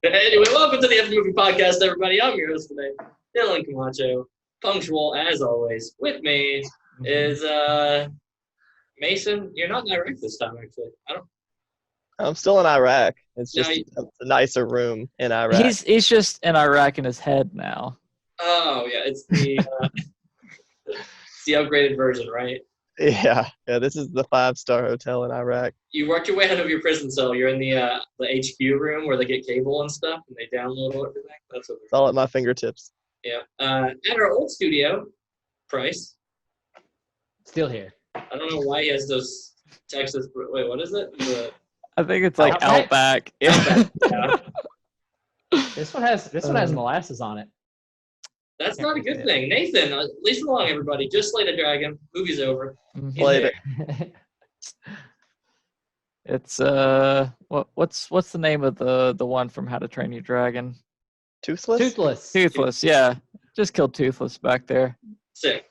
Anyway, welcome to the EP podcast, everybody. I'm your host today, Dylan Camacho. Punctual as always. With me is Mason. You're not in Iraq this time, actually. I'm still in Iraq. It's No, just a nicer room in Iraq. He's just in Iraq in his head now. Oh yeah, it's the upgraded version, right? Yeah. This is the 5-star hotel in Iraq. You worked your way out of your prison cell. You're in the HQ room where they get cable and stuff, and they download everything. That's what It's all at my fingertips. Yeah. At our old studio, Price. Still here. I don't know why he has those Texas. Wait, what is it? I think it's like Outback. Yeah. This one has molasses on it. That's not a good thing. Nathan, leave it along, everybody. Just slayed a dragon. Movie's over. Played it. It's what's the name of the one from How to Train Your Dragon? Toothless? Toothless, yeah. Just killed Toothless back there. Sick.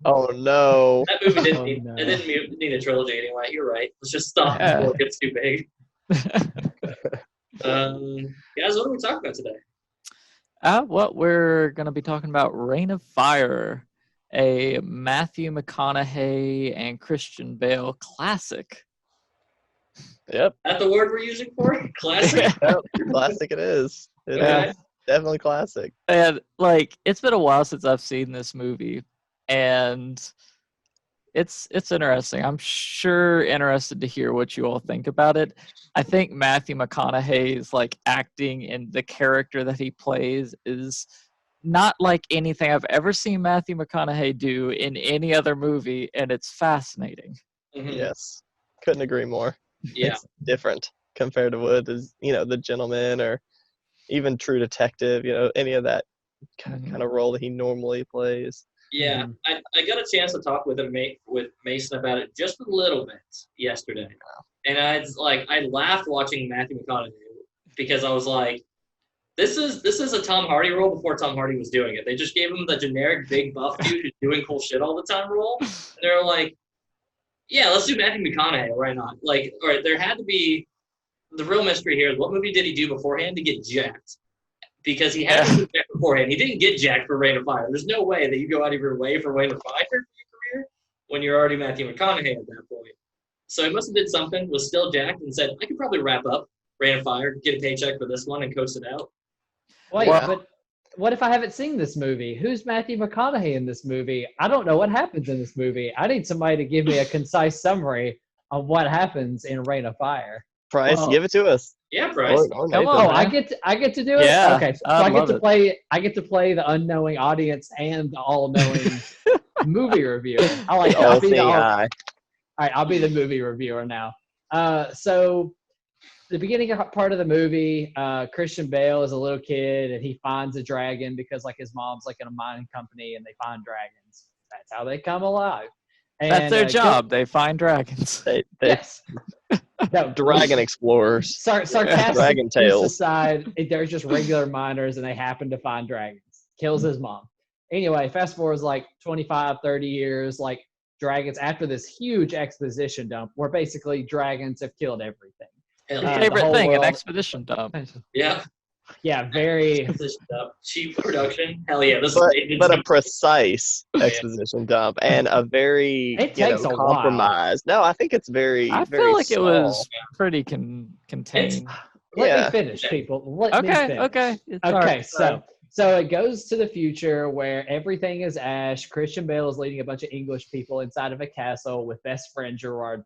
Oh, no. That movie didn't need a trilogy anyway. You're right. Let's just stop before it gets too big. Guys, what are we talking about today? What we're going to be talking about Reign of Fire, a Matthew McConaughey and Christian Bale classic. Yep. Is that the word we're using for it? Classic? Yep. Classic it is. It is definitely classic. And, it's been a while since I've seen this movie, and it's interesting. I'm sure interested to hear what you all think about it. I think Matthew McConaughey's acting in the character that he plays is not like anything I've ever seen Matthew McConaughey do in any other movie, and it's fascinating. Mm-hmm. Yes. Couldn't agree more. Yeah. It's different compared to what is, The Gentleman or even True Detective, any of that kind of role that he normally plays. Yeah, I got a chance to talk with Mason about it just a little bit yesterday, and I laughed watching Matthew McConaughey because I was like, this is a Tom Hardy role before Tom Hardy was doing it. They just gave him the generic big buff dude who's doing cool shit all the time role, and they're like, yeah, let's do Matthew McConaughey. Why not? All right, there had to be the real mystery here is what movie did he do beforehand to get jacked? Because he had to get jacked beforehand. He didn't get jacked for Reign of Fire. There's no way that you go out of your way for Reign of Fire in your career when you're already Matthew McConaughey at that point. So he must have did something, was still jacked, and said, I could probably wrap up Reign of Fire, get a paycheck for this one, and coast it out. Wait, but what if I haven't seen this movie? Who's Matthew McConaughey in this movie? I don't know what happens in this movie. I need somebody to give me a concise summary of what happens in Reign of Fire. Price, give it to us. Yeah, Price. Come on, I get to do it. Yeah, okay, so I get to play. I get to play the unknowing audience and the all-knowing movie reviewer. I like that. All right, I'll be the movie reviewer now. So the beginning part of the movie, Christian Bale is a little kid and he finds a dragon because his mom's in a mining company and they find dragons. That's how they come alive. And, that's their job. They find dragons. Yes. No, Dragon explorers. Sarcastic Dragon tales aside, they're just regular miners and they happen to find dragons. Kills his mom. Anyway, fast forwards 25, 30 years, dragons after this huge exposition dump where basically dragons have killed everything. Favorite thing, an exposition dump. Yeah. Yeah, very cheap production. Hell yeah, but a precise exposition dump and a very compromised. No, I think it's very. I feel like small. It was pretty contained. Let me finish, people. Let me finish. Okay. So it goes to the future where everything is ash. Christian Bale is leading a bunch of English people inside of a castle with best friend Gerard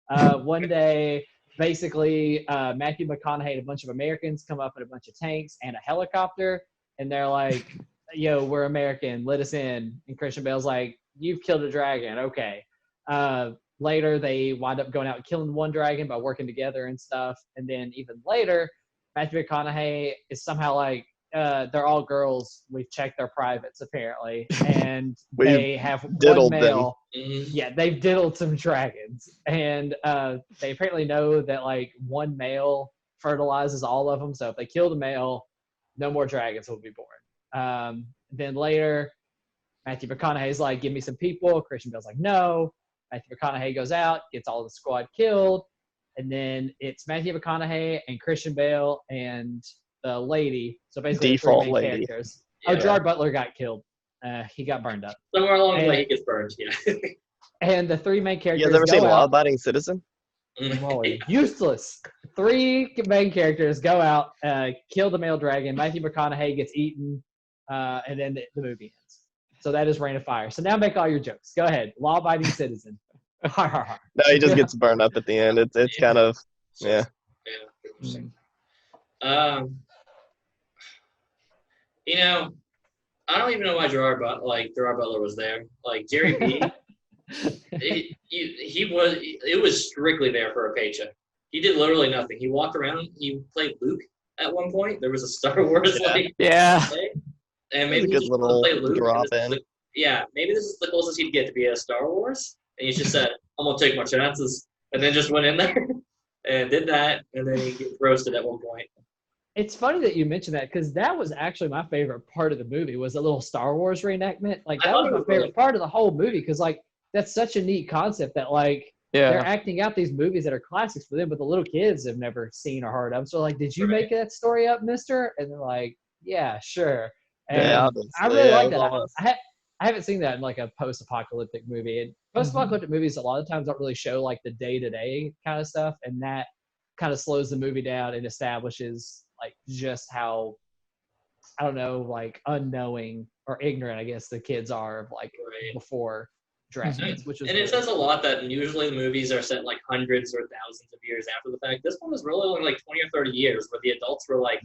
Butler. One day. Basically, Matthew McConaughey and a bunch of Americans come up in a bunch of tanks and a helicopter, and they're like, yo, we're American, let us in. And Christian Bale's like, you've killed a dragon, okay. Later, they wind up going out and killing one dragon by working together and stuff. And then even later, Matthew McConaughey is somehow they're all girls. We've checked their privates, apparently. And they have one male. Yeah, they've diddled some dragons. And they apparently know that, one male fertilizes all of them. So if they kill the male, no more dragons will be born. Then later, Matthew McConaughey's like, give me some people. Christian Bale's like, no. Matthew McConaughey goes out, gets all the squad killed. and then it's Matthew McConaughey and Christian Bale and the lady. So basically, Default the 3 main lady. characters. Yeah. Oh, Gerard Butler got killed. He got burned up. Somewhere along the way, he gets burned. Yeah. And the 3 main You characters guys ever seen go Law out. Abiding Citizen? Molly, useless. 3 main characters go out, kill the male dragon. Matthew McConaughey gets eaten, and then the movie ends. So that is Reign of Fire. So now make all your jokes. Go ahead. Law-abiding citizen. No, he just gets burned up at the end. It's kind of, yeah. Yeah. Interesting. You know, I don't even know why Gerard Butler was there. Like Jerry B. It was strictly there for a paycheck. He did literally nothing. He walked around. He played Luke at one point. There was a Star Wars play, and maybe a good little play Luke. drop in. Maybe this is the closest he'd get to be a Star Wars. And he just said, "I'm gonna take my chances," and then just went in there and did that, and then he gets roasted at one point. It's funny that you mentioned that because that was actually my favorite part of the movie was a little Star Wars reenactment. Like that was my favorite part of the whole movie because like that's such a neat concept that like they're acting out these movies that are classics for them, but the little kids have never seen or heard of. So like, did you make that story up, Mister? And they're like, yeah, sure. And I really like that. I haven't seen that in like a post-apocalyptic movie. And post-apocalyptic movies a lot of times don't really show like the day-to-day kind of stuff, and that kind of slows the movie down and establishes like just how, I don't know, like unknowing or ignorant, I guess, the kids are of like before dragons. Which is and it says a lot that usually the movies are set like hundreds or thousands of years after the fact. This one was really only like 20 or 30 years where the adults were like,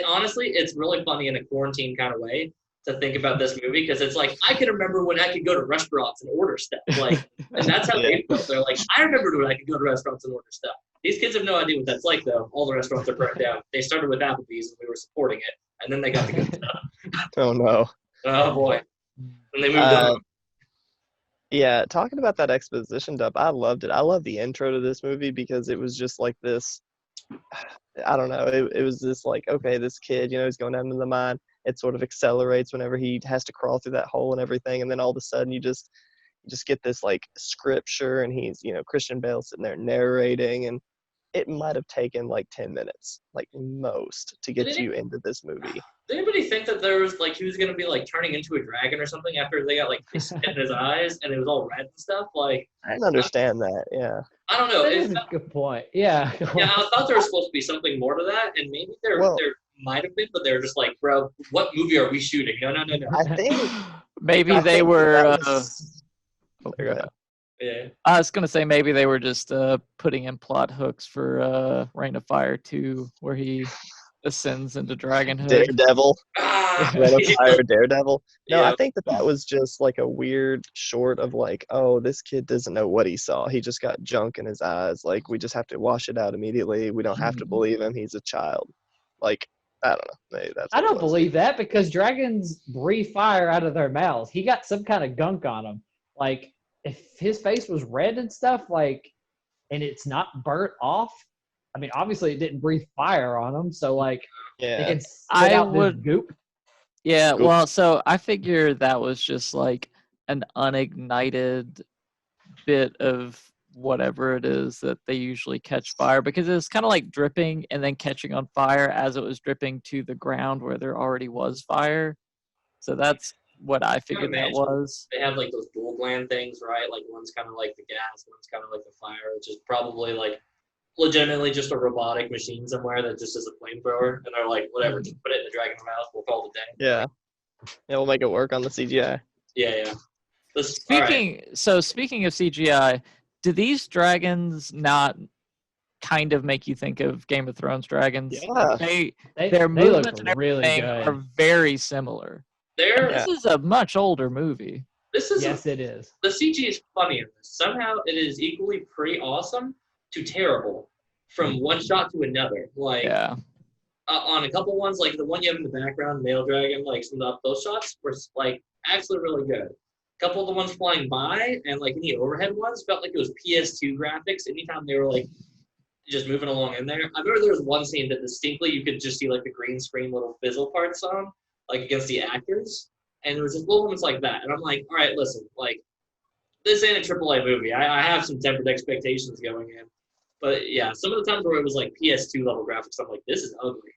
honestly, it's really funny in a quarantine kind of way to think about this movie because it's like I can remember when I could go to restaurants and order stuff, like, and that's how they felt. They're like, I remembered when I could go to restaurants and order stuff. These kids have no idea what that's like, though. All the restaurants are burnt down. They started with Applebee's and we were supporting it, and then they got the good stuff. Oh no! Oh boy! And they moved on. Yeah, talking about that exposition dump, I loved it. I love the intro to this movie because it was just like this. I don't know. It was this like, okay, this kid, he's going down into the mine. It sort of accelerates whenever he has to crawl through that hole and everything, and then all of a sudden you just get this like scripture, and he's Christian Bale sitting there narrating, and it might have taken like 10 minutes, like most, to get you into this movie. Did anybody think that there was like he was gonna be like turning into a dragon or something after they got like spit in his eyes and it was all red and stuff? Like I didn't understand that. Yeah. I don't know. That is a good point. Yeah. Yeah, I thought there was supposed to be something more to that, and maybe there might have been, but they were just like, bro, what movie are we shooting? No. I think maybe they were. Yeah. I was gonna say maybe they were just putting in plot hooks for Reign of Fire 2, where he ascends into dragonhood. Daredevil. Reign of Fire, Daredevil. No, Yeah. I think that was just like a weird short of like, oh, this kid doesn't know what he saw. He just got junk in his eyes. Like, we just have to wash it out immediately. We don't have to believe him. He's a child. Like, I don't know. Maybe that's I don't believe that because dragons breathe fire out of their mouths. He got some kind of gunk on him. Like, if his face was red and stuff, like, and it's not burnt off, I mean, obviously it didn't breathe fire on him. So, like, yeah. they can spit out this goop. Yeah, well, so I figure that was just like an unignited bit of whatever it is that they usually catch fire, because it's kind of like dripping and then catching on fire as it was dripping to the ground where there already was fire. So that's what I figured that was. They have like those dual gland things, right? Like one's kind of like the gas, one's kind of like the fire, which is probably like legitimately just a robotic machine somewhere that just is a flamethrower, and they're like, whatever, just put it in the dragon's mouth, we'll call it a day. Yeah, we'll make it work on the CGI. Yeah. Speaking of CGI, do these dragons not kind of make you think of Game of Thrones dragons? Yeah. Their movements look and really everything good. are very similar. This is a much older movie. Yes, it is. The CG is funny in this. Somehow it is equally pretty awesome to terrible from one shot to another. Like, on a couple ones, like the one you have in the background, male dragon, like some of those shots were like actually really good. A couple of the ones flying by and like any overhead ones felt like it was PS2 graphics. Anytime they were like just moving along in there. I remember there was one scene that distinctly you could just see like the green screen little fizzle parts on, like against the actors. And there was just little moments like that. And I'm like, all right, listen, like this ain't a AAA movie. I have some tempered expectations going in. But yeah, some of the times where it was like PS2 level graphics, I'm like, this is ugly.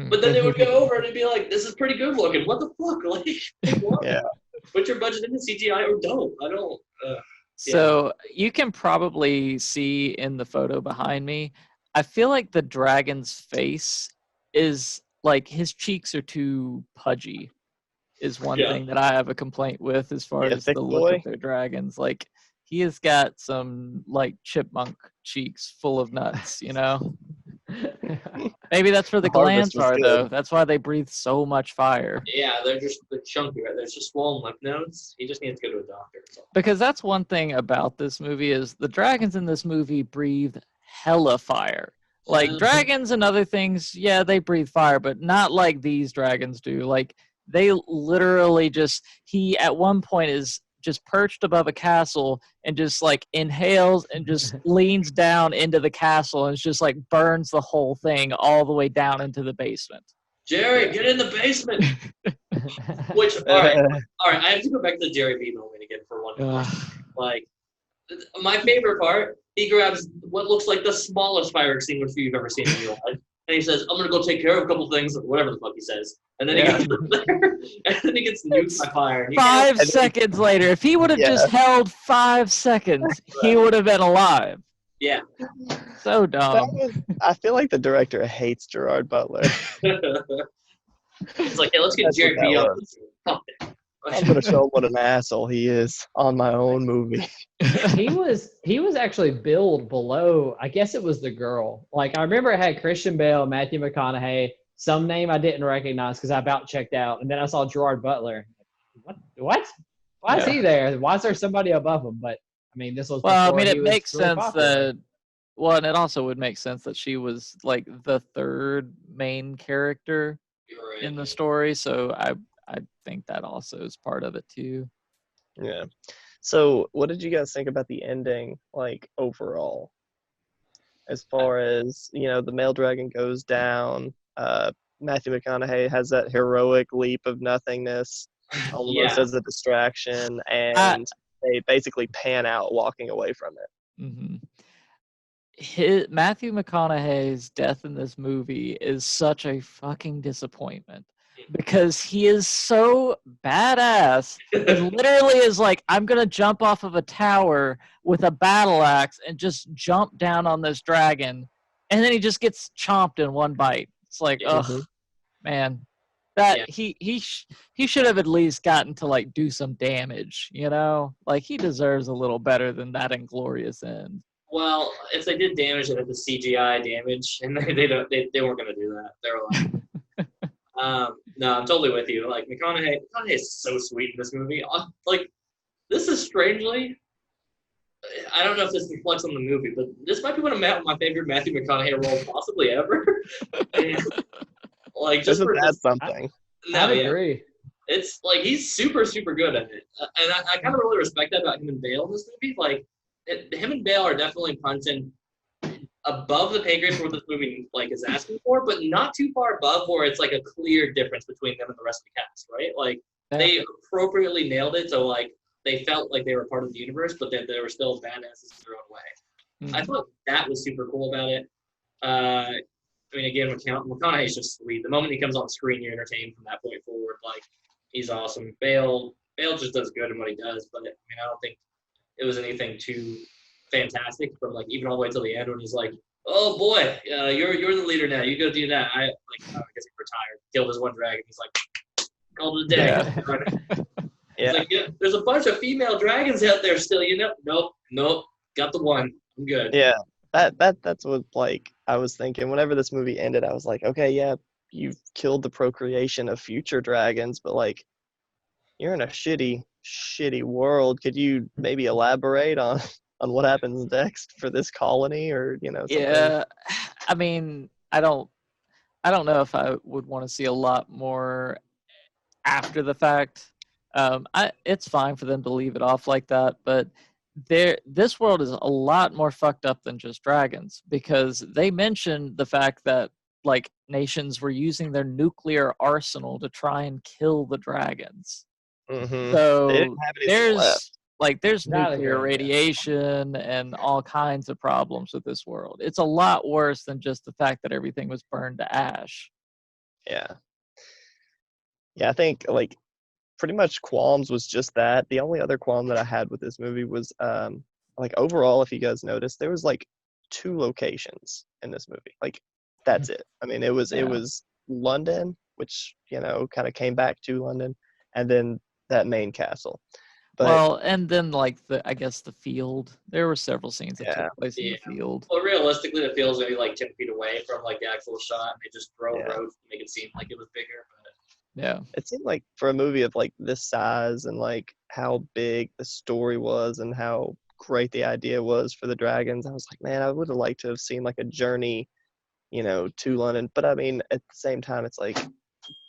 But then they would go over and it'd be like, this is pretty good looking. What the fuck? Like, what? Yeah. Put your budget into CGI or don't. I don't. So you can probably see in the photo behind me, I feel like the dragon's face is like his cheeks are too pudgy, is one thing that I have a complaint with as far as the look of their dragons. Like, he has got some like chipmunk cheeks full of nuts, you know? Maybe that's where the glands are, though. That's why they breathe so much fire. Yeah, they're chunky, right? They're just swollen lymph nodes. He just needs to go to a doctor. Because that's one thing about this movie is the dragons in this movie breathe hella fire. Like, dragons and other things, yeah, they breathe fire, but not like these dragons do. Like, they literally he at one point is just perched above a castle and just like inhales and just leans down into the castle and just like burns the whole thing all the way down into the basement. Jerry, get in the basement. Which, all right, I have to go back to the Jerry B moment again for one moment. Like, my favorite part, he grabs what looks like the smallest fire extinguisher you've ever seen in your life. And he says, I'm going to go take care of a couple things, or whatever the fuck he says. And then he goes there, and then he gets nuked by fire. 5 seconds later. If he would have just held 5 seconds, he would have been alive. Yeah. So dumb. I feel like the director hates Gerard Butler. He's like, hey, let's get Jerry B up. I'm going to show him what an asshole he is on my own movie. he was actually billed below, I guess it was the girl. Like, I remember it had Christian Bale, Matthew McConaughey, some name I didn't recognize because I about checked out. And then I saw Gerard Butler. What? Why is he there? Why is there somebody above him? But, I mean, this was Well, I mean, it makes sense that, well, and it also would make sense that she was, like, the third main character in the story. So I think that also is part of it too. Yeah. So what did you guys think about the ending, like, overall? As far as, you know, the male dragon goes down, Matthew McConaughey has that heroic leap of nothingness, almost as a distraction, and they basically pan out walking away from it. Mm-hmm. Matthew McConaughey's death in this movie is such a fucking disappointment. Because he is so badass. It literally is like, I'm going to jump off of a tower with a battle axe and just jump down on this dragon. And then he just gets chomped in one bite. It's like, man. He should have at least gotten to, like, do some damage, you know? Like, he deserves a little better than that inglorious end. Well, if they did damage, it had the CGI damage. And they weren't going to do that. They were like... no, I'm totally with you. Like, McConaughey is so sweet in this movie. Like, this is strangely, I don't know if this reflects on the movie, but this might be one of my favorite Matthew McConaughey roles possibly ever. And, like, just for something. I agree. It's like, he's super, super good at it. And I kind of really respect that about him and Bale in this movie. Like, him and Bale are definitely punching above the pay grade for what this movie like is asking for, but not too far above where it's like a clear difference between them and the rest of the cast, right? Like, they appropriately nailed it, so like they felt like they were part of the universe, but then they were still badasses in their own way. Mm-hmm. I thought that was super cool about it. I mean, again, McConaughey is just sweet. The moment he comes on screen, you're entertained from that point forward. Like, he's awesome. Bale just does good in what he does, but I mean, I don't think it was anything too fantastic from, like, even all the way till the end when he's like, oh boy, you're the leader now, you go do that. I guess he retired, killed his one dragon, he's like, called it a day. He's like, there's a bunch of female dragons out there still, you know. Nope, got the one, I'm good. That's what, like, I was thinking whenever this movie ended. I was like, okay, yeah, you've killed the procreation of future dragons, but, like, you're in a shitty world. Could you maybe elaborate on what happens next for this colony, or, you know, something? Yeah, I mean, I don't know if I would want to see a lot more after the fact. It's fine for them to leave it off like that, but this world is a lot more fucked up than just dragons, because they mentioned the fact that, like, nations were using their nuclear arsenal to try and kill the dragons. Mm-hmm. So there's Like, there's Not nuclear good, radiation and all kinds of problems with this world. It's a lot worse than just the fact that everything was burned to ash. Yeah. Yeah, I think like pretty much qualms was just that. The only other qualm that I had with this movie was like overall, if you guys noticed, there was like 2 locations in this movie. Like that's it. I mean, it was London, which, you know, kind of came back to London, and then that main castle. But Well, and then like I guess the field. There were several scenes that took place in the field. Well, realistically, the field's gonna be like 10 feet away from like the actual shot, and they just throw roads to make it seem like it was bigger. But yeah, it seemed like for a movie of like this size and like how big the story was and how great the idea was for the dragons, I was like, man, I would have liked to have seen like a journey, you know, to London. But I mean, at the same time, it's like,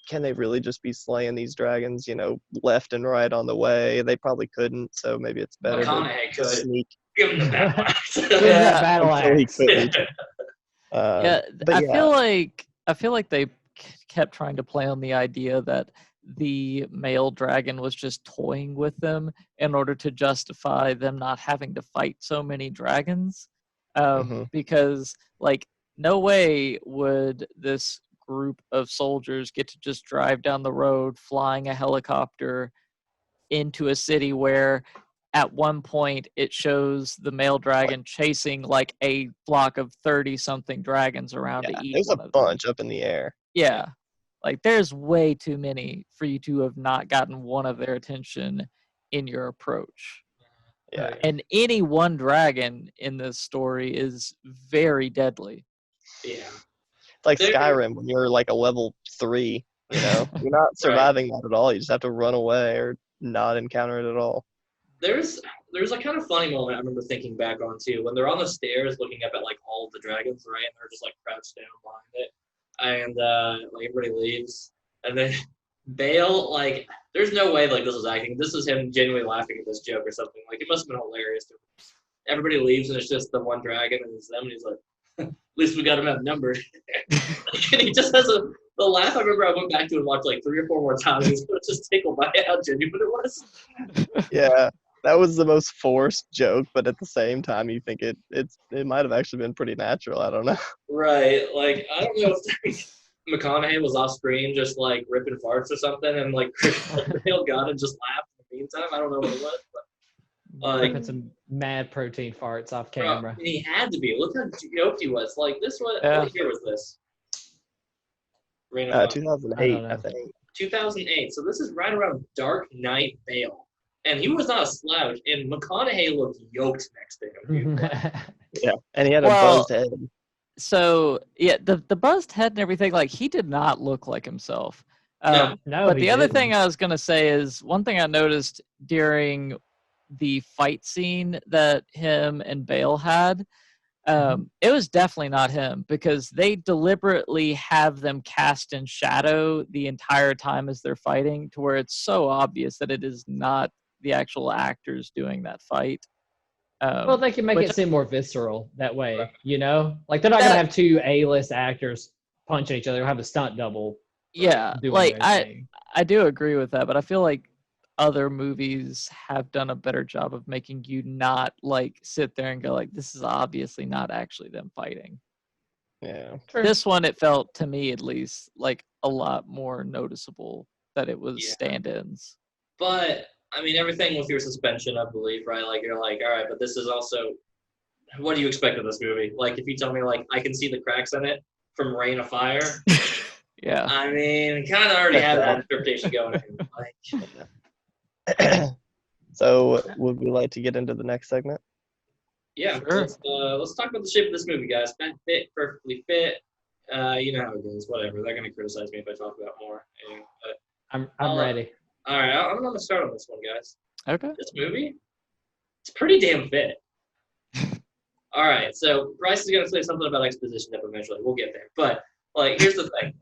can they really just be slaying these dragons, you know, left and right on the way? They probably couldn't, so maybe it's better McConaughey to sneak. give him the battle axe. Give him that battle axe. But I feel like they kept trying to play on the idea that the male dragon was just toying with them in order to justify them not having to fight so many dragons. Because, like, no way would this group of soldiers get to just drive down the road flying a helicopter into a city where at one point it shows the male dragon chasing like a flock of 30 something dragons around to eat. There's a bunch up in the air. Yeah. Like, there's way too many for you to have not gotten one of their attention in your approach. Yeah. And any one dragon in this story is very deadly. Yeah. It's like Skyrim when you're like a level 3, you know? You're not surviving that at all. You just have to run away or not encounter it at all. There's a kind of funny moment I remember thinking back on too, when they're on the stairs looking up at like all of the dragons, right? And they're just like crouched down behind it. And like everybody leaves. And then Bale, like, there's no way like this was acting. This is him genuinely laughing at this joke or something. Like, it must have been hilarious to him. Everybody leaves and it's just the one dragon and it's them, and he's like, at least we got him outnumbered. And he just has the laugh. I remember I went back to and watched like 3 or 4 more times. He was just tickled by how genuine it was. Yeah, that was the most forced joke, but at the same time, you think it might have actually been pretty natural. I don't know. Right. Like, I don't know if McConaughey was off screen just like ripping farts or something, and like Bale got it and just laughed in the meantime. I don't know what it was, but ripping some mad protein farts off camera. Bro, he had to be. Look how yoked he was. Like, this was, what year was this? 2008, I think. 2008. So this is right around Dark Knight Bale. And he was not a slouch. And McConaughey looked yoked next to him. Yeah, and he had a buzzed head. So, yeah, the buzzed head and everything, like, he did not look like himself. No, but the other thing I was going to say is, one thing I noticed during the fight scene that him and Bale had, it was definitely not him, because they deliberately have them cast in shadow the entire time as they're fighting, to where it's so obvious that it is not the actual actors doing that fight. Well, they can make it seem more visceral that way, you know? Like, they're not going to have 2 A-list actors punching each other. They'll have a stunt double. Yeah, like, I do agree with that, but I feel like other movies have done a better job of making you not, like, sit there and go, like, this is obviously not actually them fighting. Yeah. This one, it felt, to me at least, like a lot more noticeable that it was stand-ins. But I mean, everything with your suspension of belief, right? Like, you're like, all right, but this is also, what do you expect of this movie? Like, if you tell me, like, I can see the cracks in it from Rain of Fire. Yeah. I mean, kind of already have that interpretation going. Like, so, would we like to get into the next segment? Yeah, sure. Let's talk about the shape of this movie, guys. Fat, fit, perfectly fit. You know how it goes. Whatever. They're gonna criticize me if I talk about more. Anyway, I'm ready. All right, I'm gonna start on this one, guys. Okay. This movie, it's pretty damn fit. All right, so Bryce is gonna say something about exposition dump eventually. We'll get there, but like, here's the thing.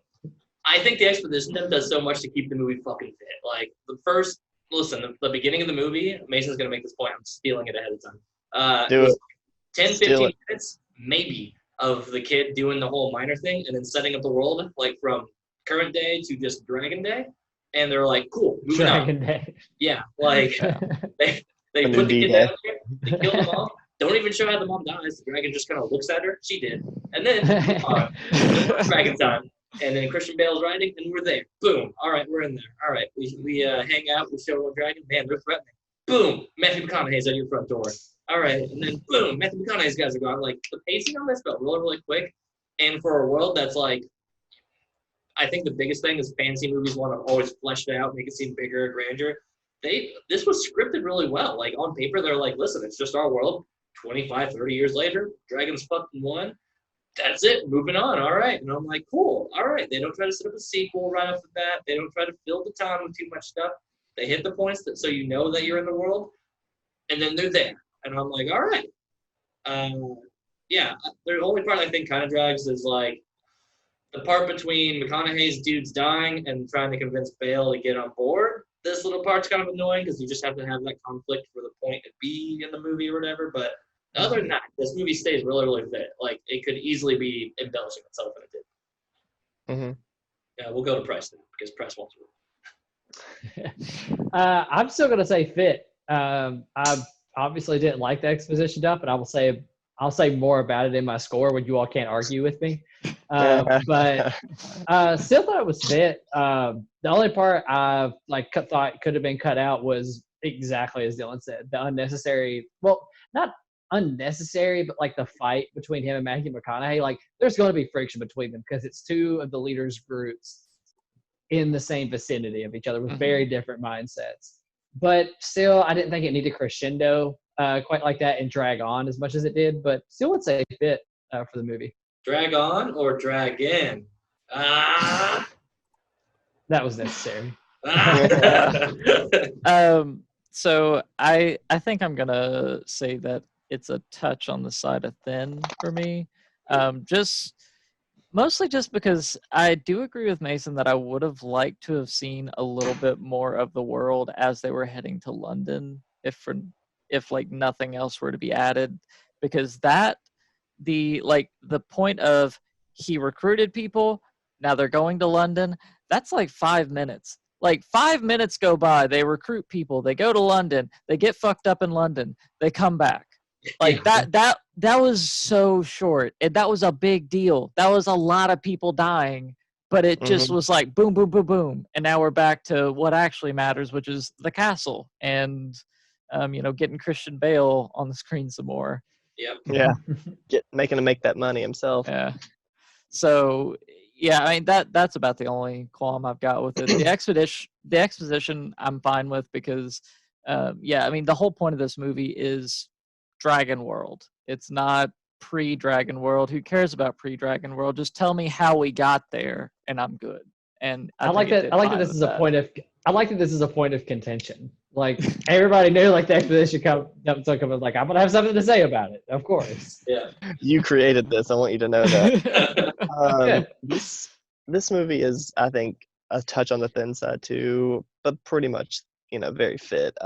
I think the exposition dump does so much to keep the movie fucking fit. Like, the beginning of the movie, Mason's gonna make this point. I'm stealing it ahead of time. Do it. 10, 15 minutes, maybe, of the kid doing the whole minor thing and then setting up the world, like, from current day to just Dragon Day. And they're like, cool, moving Dragon on. Day. Yeah, like, they They put the kid down there. They kill the mom. Don't even show how the mom dies. The dragon just kind of looks at her. She did. And then, dragon time. And then Christian Bale's riding, and we're there. Boom. All right, we're in there. All right, we hang out. We show a dragon. Man, they're threatening. Boom. Matthew McConaughey's at your front door. All right, and then boom. Matthew McConaughey's guys are gone. Like, the pacing on this felt really, really quick. And for a world that's like, I think the biggest thing is fantasy movies want to always flesh it out, make it seem bigger and grander. This was scripted really well. Like, on paper, they're like, listen, it's just our world. 25, 30 years later, Dragons fucking won. That's it. Moving on. All right. And I'm like, cool. All right. They don't try to set up a sequel right off the bat. They don't try to fill the time with too much stuff. They hit the points that so you know that you're in the world, and then they're there. And I'm like, all right. Yeah. The only part I think kind of drags is like the part between McConaughey's dudes dying and trying to convince Bale to get on board. This little part's kind of annoying because you just have to have that conflict for the point to be in the movie or whatever. But other than that, this movie stays really, really fit. Like, it could easily be embellishing itself, and it did. Mm-hmm. Yeah, we'll go to Price then, because Price wants to rule. I'm still going to say fit. I obviously didn't like the exposition dump, but I'll say more about it in my score when you all can't argue with me. But still thought it was fit. The only part I thought could have been cut out was exactly as Dylan said, the unnecessary. Well, not unnecessary, but like the fight between him and Matthew McConaughey. Like, there's going to be friction between them because it's two of the leaders' groups in the same vicinity of each other with very different mindsets. But still, I didn't think it needed crescendo quite like that and drag on as much as it did. But still, would say fit for the movie. Drag on or drag in? That was necessary. So I think I'm gonna say that it's a touch on the side of thin for me. Mostly just because I do agree with Mason that I would have liked to have seen a little bit more of the world as they were heading to London, if like nothing else were to be added, because the point of he recruited people, now they're going to London, that's like 5 minutes. Like 5 minutes go by, they recruit people, they go to London, they get fucked up in London, they come back. Like that was so short. And that was a big deal. That was a lot of people dying, but it just was like boom, boom, boom, boom. And now we're back to what actually matters, which is the castle and getting Christian Bale on the screen some more. Yep. Yeah. Making him make that money himself. Yeah. So yeah, I mean that's about the only qualm I've got with it. The exposition I'm fine with because I mean the whole point of this movie is Dragon World. It's not pre-Dragon World. Who cares about pre-Dragon World? Just tell me how we got there and I'm good. And I like that this is a point of contention. Like, everybody knew, like, the exposition took him, like, I'm gonna have something to say about it, of course. Yeah. You created this. I want you to know that. This movie is, I think, a touch on the thin side too, but pretty much, very fit.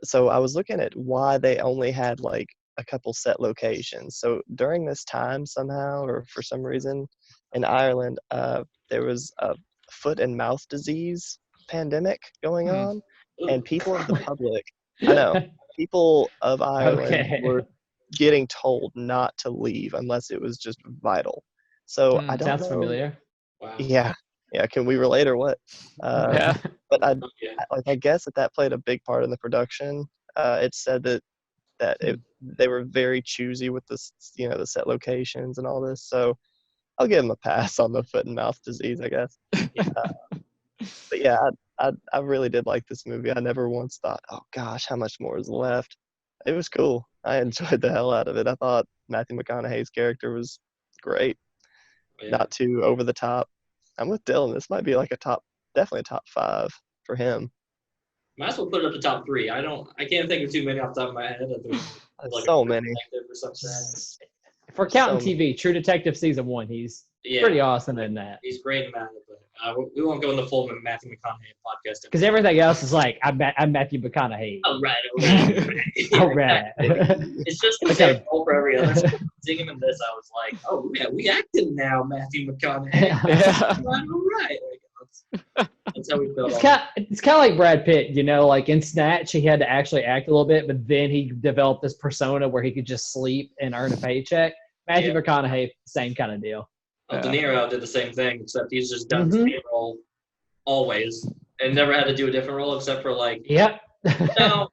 So I was looking at why they only had like a couple set locations. So during this time somehow, or for some reason, in Ireland, there was a foot and mouth disease pandemic going on. And people of the public, people of Ireland were getting told not to leave unless it was just vital. So I don't know. Sounds familiar. Wow. Yeah. Can we relate or what? Yeah. But I guess that played a big part in the production. It said that they were very choosy with this, the set locations and all this. So I'll give them a pass on the foot and mouth disease, I guess. But yeah, I really did like this movie. I never once thought, oh gosh, how much more is left? It was cool. I enjoyed the hell out of it. I thought Matthew McConaughey's character was great. Yeah. Not too over the top. I'm with Dylan. This might be like definitely a top 5 for him. Might as well put it up to top 3. I can't think of too many off the top of my head. Like so many. If we're counting TV, True Detective season 1, he's pretty awesome in that. He's great in that. But we won't go in the full Matthew McConaughey podcast. Because everything else is like, I'm Matthew McConaughey. All right. All right. It's just the same role for every other. Seeing him in this, I was like, oh, yeah, we acting now, Matthew McConaughey. Yeah. All right. That's That's how we felt. It's kind of like Brad Pitt, you know, like in Snatch, he had to actually act a little bit, but then he developed this persona where he could just sleep and earn a paycheck. Matthew McConaughey, same kind of deal. De Niro did the same thing, except he's just done the same role always and never had to do a different role except for like. Yep. no.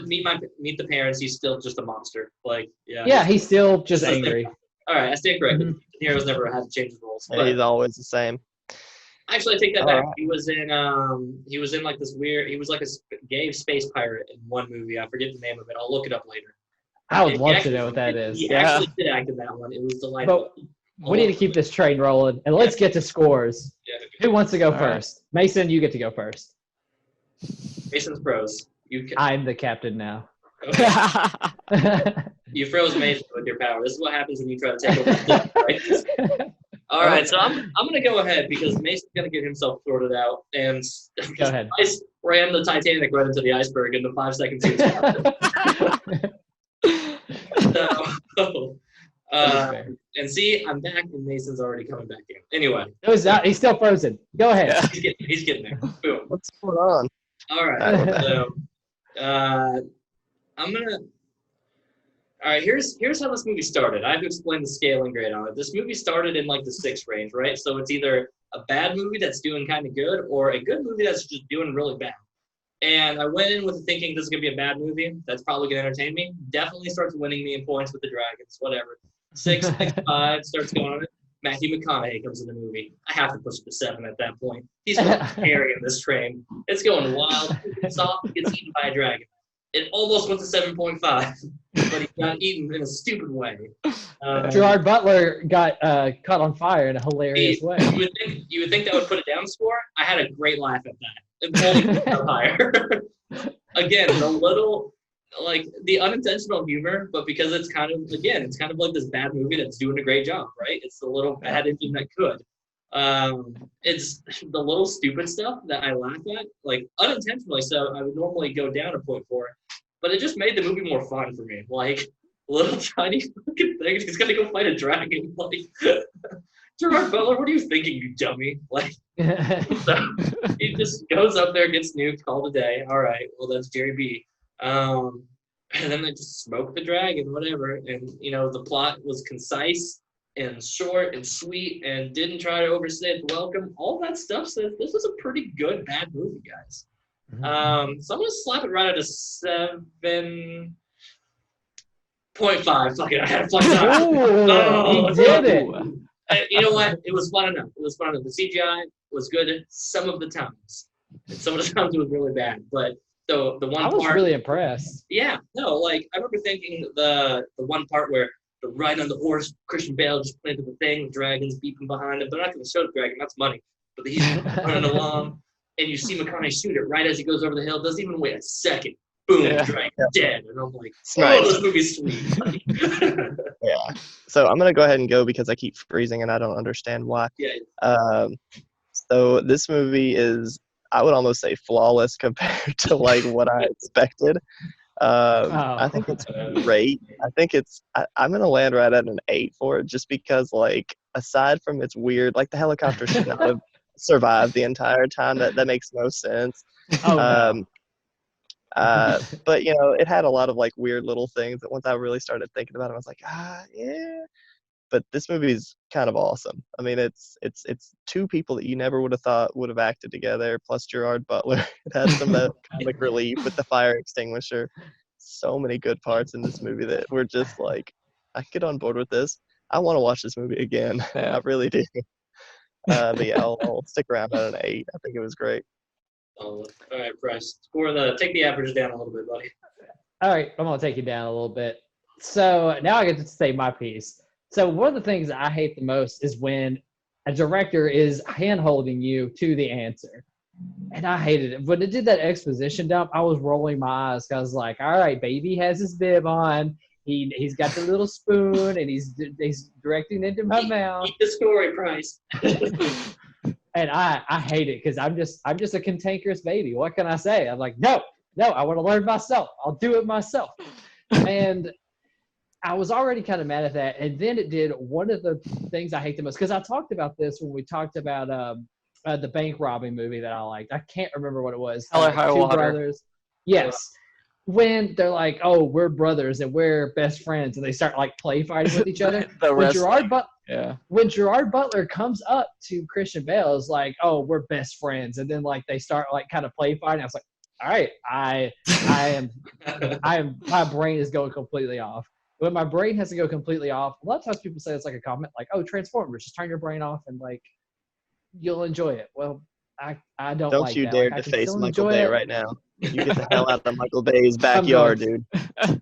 Meet the Parents. He's still just a monster. Like, yeah. Yeah, he's still just angry. All right, I stand corrected. De Niro's never had to change his roles. Yeah, he's always the same. Actually, I take that back. Right. He was in like this weird. He was like a gay space pirate in one movie. I forget the name of it. I'll look it up later. I would love to know what that is. He actually did act in that one. It was delightful. But we need to keep this train rolling, and let's get to scores. Yeah. Who wants to go first? Right. Mason, you get to go first. Mason's pros. I'm the captain now. Okay. You froze Mason with your power. This is what happens when you try to take over. Right? All right, so I'm gonna go ahead because Mason's gonna get himself sorted out, and go ahead. I ran the Titanic right into the iceberg in the 5 seconds he was and see, I'm back, and Mason's already coming back in. Anyway, he's still frozen. Go ahead. Yeah, he's getting there. Boom. What's going on? All right, so I'm gonna. All right, here's how this movie started. I have to explain the scaling grade on it. This movie started in like the 6 range, right? So it's either a bad movie that's doing kind of good or a good movie that's just doing really bad. And I went in with thinking this is going to be a bad movie. That's probably going to entertain me. Definitely starts winning me in points with the Dragons, whatever. 6, 5 starts going on it. Matthew McConaughey comes in the movie. I have to push it to 7 at that point. He's carrying this train. It's going wild. It's off. It gets eaten by a dragon. It almost went to 7.5, but he got eaten in a stupid way. Gerard Butler got caught on fire in a hilarious way. You would think that would put a down score. I had a great laugh at that. It only got higher. Again, the little, like the unintentional humor, but because it's kind of like this bad movie that's doing a great job, right? It's the little bad engine that could. It's the little stupid stuff that I laugh at, like unintentionally. So I would normally go down a 0.4, but it just made the movie more fun for me. Like little tiny fucking things. He's gonna go fight a dragon. Like Gerard Butler, what are you thinking, you dummy? Like so he just goes up there, gets nuked, called a day. All right, well that's Jerry B. And then they just smoke the dragon, whatever. And you know the plot was concise and short and sweet and didn't try to overstay its welcome. All that stuff says this was a pretty good bad movie, guys. So I'm gonna slap it right at a 7.5. Fuck it, I had a fun time. Oh, he did it. You know what? It was fun enough. The CGI was good some of the times. And some of the times it was really bad. But the one part, I was really impressed. Yeah, no, like I remember thinking the one part where the ride on the horse, Christian Bale just planted the thing, dragons beeping behind him. They're not going to show the dragon, that's money. But he's running along, and you see McConaughey shoot it right as he goes over the hill. Doesn't even wait a second. Boom, dragon dead. And I'm like, this movie's sweet. Yeah. So I'm going to go ahead and go because I keep freezing and I don't understand why. Yeah. So this movie is, I would almost say, flawless compared to like what I expected. I think it's great. I think I'm going to land right at an 8 for it just because, like, aside from its weird, like, the helicopter should not have survived the entire time. That makes no sense. But, you know, it had a lot of, like, weird little things that once I really started thinking about it, I was like, yeah. But this movie is kind of awesome. I mean, it's 2 people that you never would have thought would have acted together, plus Gerard Butler. It has some of that comic relief with the fire extinguisher. So many good parts in this movie that we're just like, I can get on board with this. I want to watch this movie again. I really do. But yeah, I'll stick around at an 8. I think it was great. All right, Bryce. Take the average down a little bit, buddy. All right, I'm going to take you down a little bit. So now I get to say my piece. So one of the things I hate the most is when a director is hand-holding you to the answer. And I hated it. When it did that exposition dump, I was rolling my eyes. I was like, all right, baby has his bib on. He's got the little spoon, and he's directing into my mouth. Eat the story, Price. And I hate it because I'm just a cantankerous baby. What can I say? I'm like, no, I want to learn myself. I'll do it myself. And I was already kind of mad at that. And then it did one of the things I hate the most, because I talked about this when we talked about the bank robbing movie that I liked. I can't remember what it was. Hell or High Two Water. brothers. Yes. When they're like, oh, we're brothers and we're best friends, and they start like play fighting with each other. When Gerard Butler comes up to Christian Bale, is like, oh, we're best friends, and then like they start like kind of play fighting. I was like, all right, I am my brain is going completely off. When my brain has to go completely off, a lot of times people say it's like a comment, like, oh, Transformers, just turn your brain off and like you'll enjoy it. Well, I don't like you that. dare like, to face Michael Bay right now. You get the hell out of Michael Bay's backyard, dude.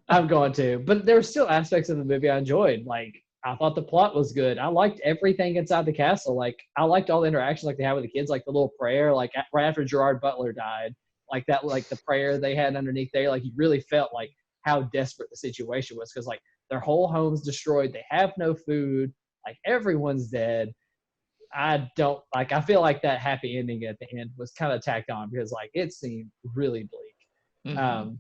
I'm going to. But there were still aspects of the movie I enjoyed. Like, I thought the plot was good. I liked everything inside the castle. Like, I liked all the interactions like they had with the kids, like the little prayer, like right after Gerard Butler died. Like that, like the prayer they had underneath there. Like, you really felt like how desperate the situation was because, like, their whole home's destroyed. They have no food. Like, everyone's dead. I feel like that happy ending at the end was kind of tacked on because like it seemed really bleak. Mm-hmm.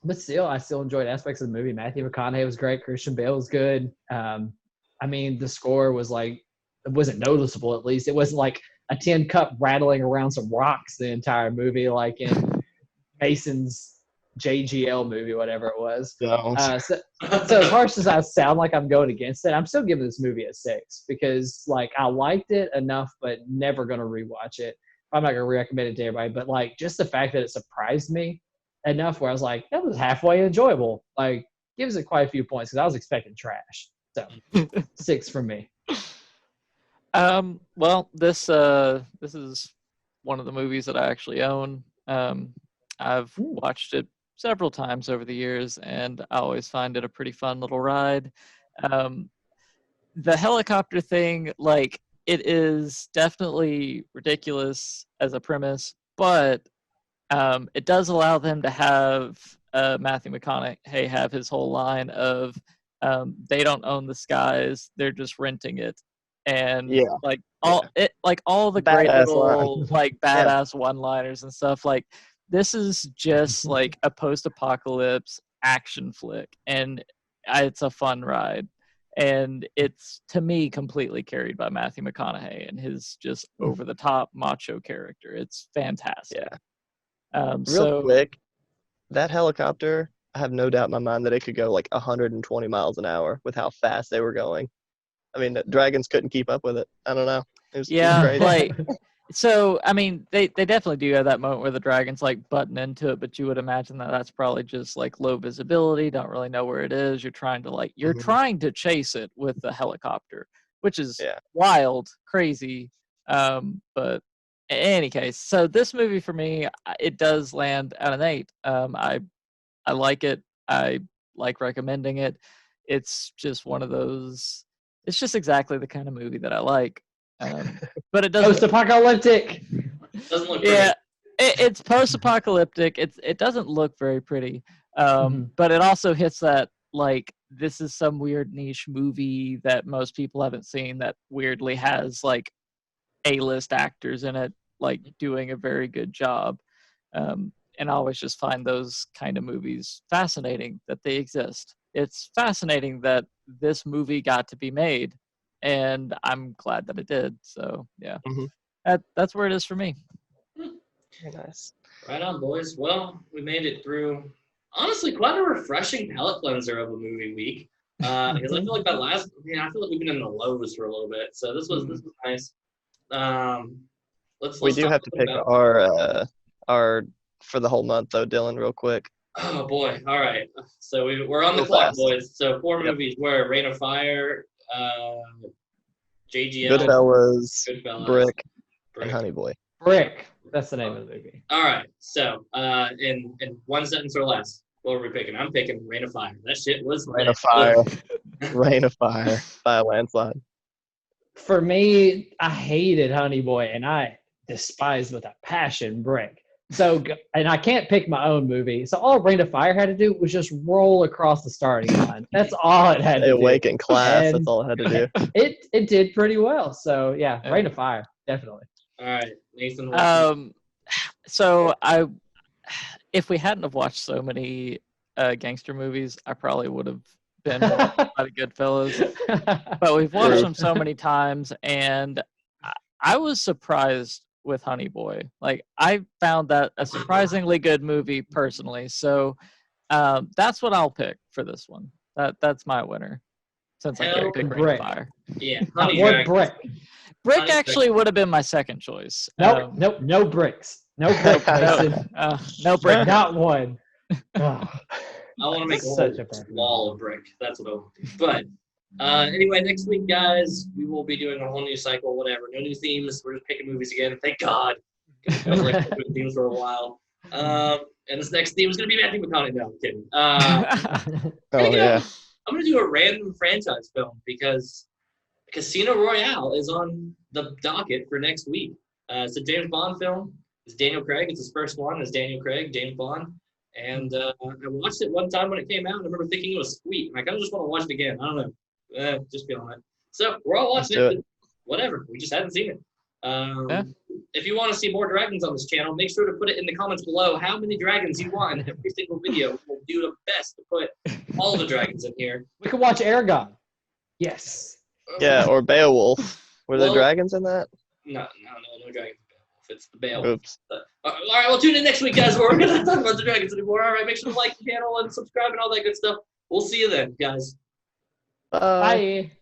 But still, I still enjoyed aspects of the movie. Matthew McConaughey was great. Christian Bale was good. I mean, the score was like, it wasn't noticeable at least. It wasn't like a tin cup rattling around some rocks the entire movie like in Mason's JGL movie, whatever it was. So as harsh as I sound like I'm going against it, I'm still giving this movie a 6 because like I liked it enough, but never going to rewatch it. I'm not going to recommend it to everybody, but like just the fact that it surprised me enough where I was like, that was halfway enjoyable. Like gives it quite a few points because I was expecting trash. So 6 from me. Well, this is one of the movies that I actually own. I've watched it several times over the years, and I always find it a pretty fun little ride. The helicopter thing, like, it is definitely ridiculous as a premise, but it does allow them to have Matthew McConaughey have his whole line of they don't own the skies, they're just renting it. And all the great little like badass one-liners and stuff, like this is just like a post-apocalypse action flick, and it's a fun ride. And it's, to me, completely carried by Matthew McConaughey and his just over-the-top macho character. It's fantastic. Yeah. Real quick, that helicopter, I have no doubt in my mind that it could go like 120 miles an hour with how fast they were going. I mean, the dragons couldn't keep up with it. I don't know. It was crazy. Like, so, I mean, they definitely do have that moment where the dragon's, like, butting into it, but you would imagine that that's probably just, like, low visibility, don't really know where it is. You're trying to, trying to chase it with the helicopter, which is wild, crazy. But in any case, so this movie for me, it does land at an 8. I like it. I like recommending it. It's just one of those, it's just exactly the kind of movie that I like. But it doesn't. Post-apocalyptic. Doesn't look pretty. It's post-apocalyptic. It doesn't look very pretty. But it also hits that, like, this is some weird niche movie that most people haven't seen that weirdly has like A-list actors in it, like doing a very good job. And I always just find those kind of movies fascinating that they exist. It's fascinating that this movie got to be made, and I'm glad that it did. So yeah, that's where it is for me. Very nice. Right on, boys. Well, we made it through, honestly, quite a refreshing palate cleanser of a movie week. Because I feel like I feel like we've been in the lows for a little bit. So this was nice. Let's we do have to pick our for the whole month though, Dylan, real quick. Oh boy! All right, so we're on the clock, boys. So 4 movies were Rain of Fire, JGL, Goodfellas, Brick, and Honey Boy. Brick. That's the name of the movie. All right. So in one sentence or less, what are we picking? I'm picking Rain of Fire. That shit was Rain of Fire. Rain of Fire by a landslide. For me, I hated Honey Boy, and I despised with a passion Brick. So, and I can't pick my own movie. So all Rain of Fire had to do was just roll across the starting line. That's all it had to do. Awaken class. And that's all it had to do. It did pretty well. So yeah, Rain of Fire, definitely. All right, Nathan. So if we hadn't have watched so many gangster movies, I probably would have been more out of Goodfellas. But we've watched them so many times, and I was surprised with Honey Boy. Like, I found that a surprisingly good movie personally. So that's what I'll pick for this one. That's my winner. Since I can't pick Ring of Fire. Yeah, not one brick. Brick actually would have been my second choice. Nope, no bricks. No brick, no brick. Not one. I want to make a wall of brick. That's what I want to do. But anyway, next week, guys, we will be doing a whole new cycle, whatever. No new themes. We're just picking movies again. Thank God. I was like doing themes for a while. And this next theme is going to be Matthew McConaughey. No, I'm kidding. I'm going to do a random franchise film because Casino Royale is on the docket for next week. It's a James Bond film. It's Daniel Craig. It's his first one. It's Daniel Craig, James Bond. And I watched it one time when it came out. I remember thinking it was sweet. I kind of just want to watch it again. I don't know. Just feeling it. So we're all watching it. Whatever. We just hadn't seen it. If you want to see more dragons on this channel, make sure to put it in the comments below how many dragons you want in every single video. We'll do the best to put all the dragons in here. We could watch Aragon. Yes. Yeah, or Beowulf. Were there dragons in that? No dragons. It's the Beowulf. Oops. All right, well, tune in next week, guys. We're going to talk about the dragons anymore. All right, make sure to like the channel and subscribe and all that good stuff. We'll see you then, guys. Bye.